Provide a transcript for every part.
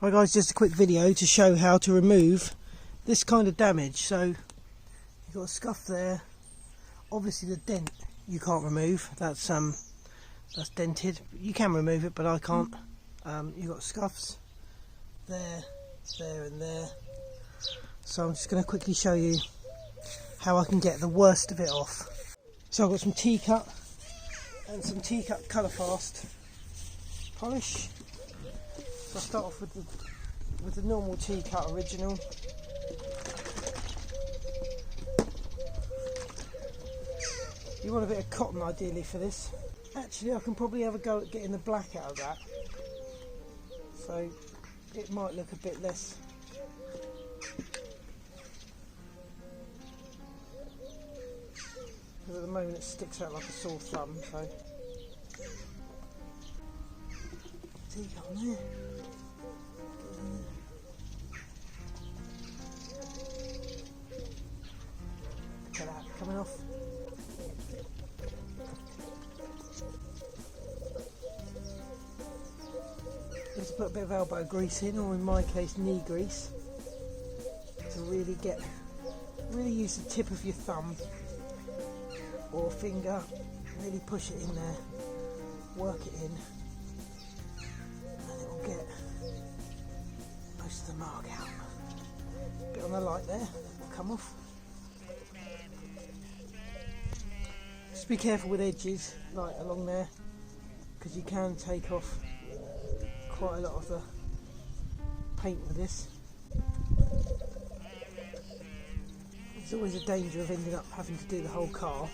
Hi guys, just a quick video to show how to remove this kind of damage. So you've got a scuff there. Obviously the dent you can't remove, that's dented. You can remove it, but I can't. You've got scuffs there, there and there. So I'm just going to quickly show you how I can get the worst of it off. So I've got some T-cut and some T-cut colour fast polish. So I start off with the normal T-cut original. You want a bit of cotton ideally for this. Actually, I can probably have a go at getting the black out of that, so it might look a bit less. Because at the moment it sticks out like a sore thumb, so T-cut on there. Look at that coming off. Just put a bit of elbow grease in, or in my case knee grease, to really use the tip of your thumb or finger, really push it in there, work it in, and it will get most of the mark out. A bit on the light there, will come off. Just be careful with edges, like along there, because you can take off quite a lot of the paint with this. There's always a danger of ending up having to do the whole car,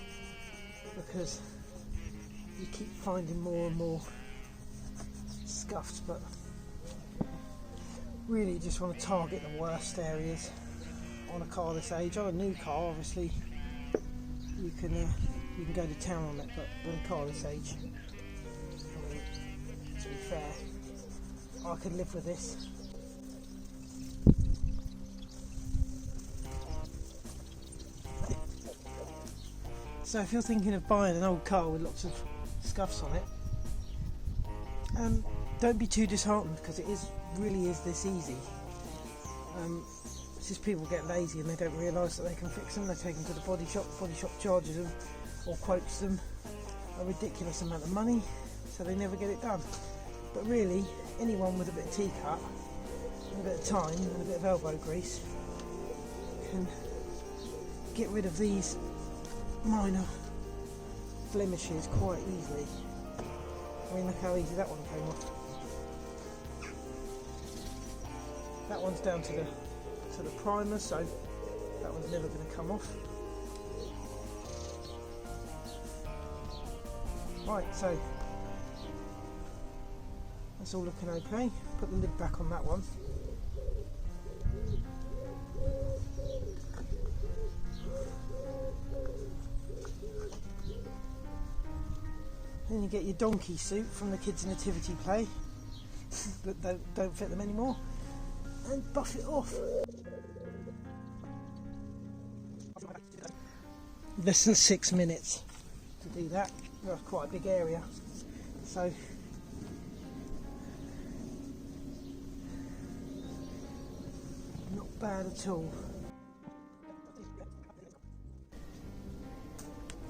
because you keep finding more and more scuffs, but really you just want to target the worst areas on a car this age. On a new car obviously you can go to town on it, but on a car this age, I mean, to be fair, I could live with this. So if you're thinking of buying an old car with lots of scuffs on it, don't be too disheartened, because it really is this easy. It's just people get lazy and they don't realise that they can fix them. They take them to the body shop charges them or quotes them a ridiculous amount of money, so they never get it done. But really, anyone with a bit of T-cut, and a bit of time and a bit of elbow grease can get rid of these minor blemishes quite easily. I mean, look how easy that one came off. That one's down to the primer, so that one's never going to come off. Right, so that's all looking okay. Put the lid back on that one. Then you get your donkey suit from the kids' nativity play that don't fit them anymore, and buff it off. Less than 6 minutes to do that. That's quite a big area, so not bad at all.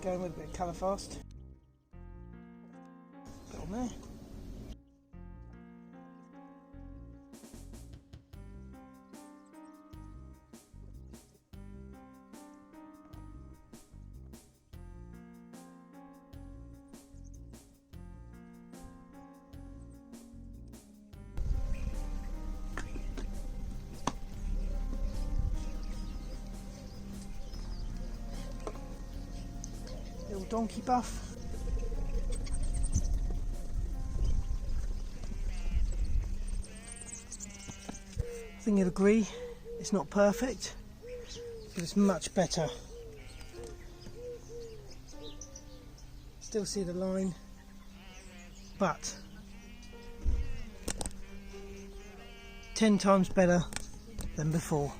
Going with a bit of colour fast. Put on there. Little donkey buff. I think you'll agree it's not perfect, but it's much better. Still see the line, but 10 times better than before.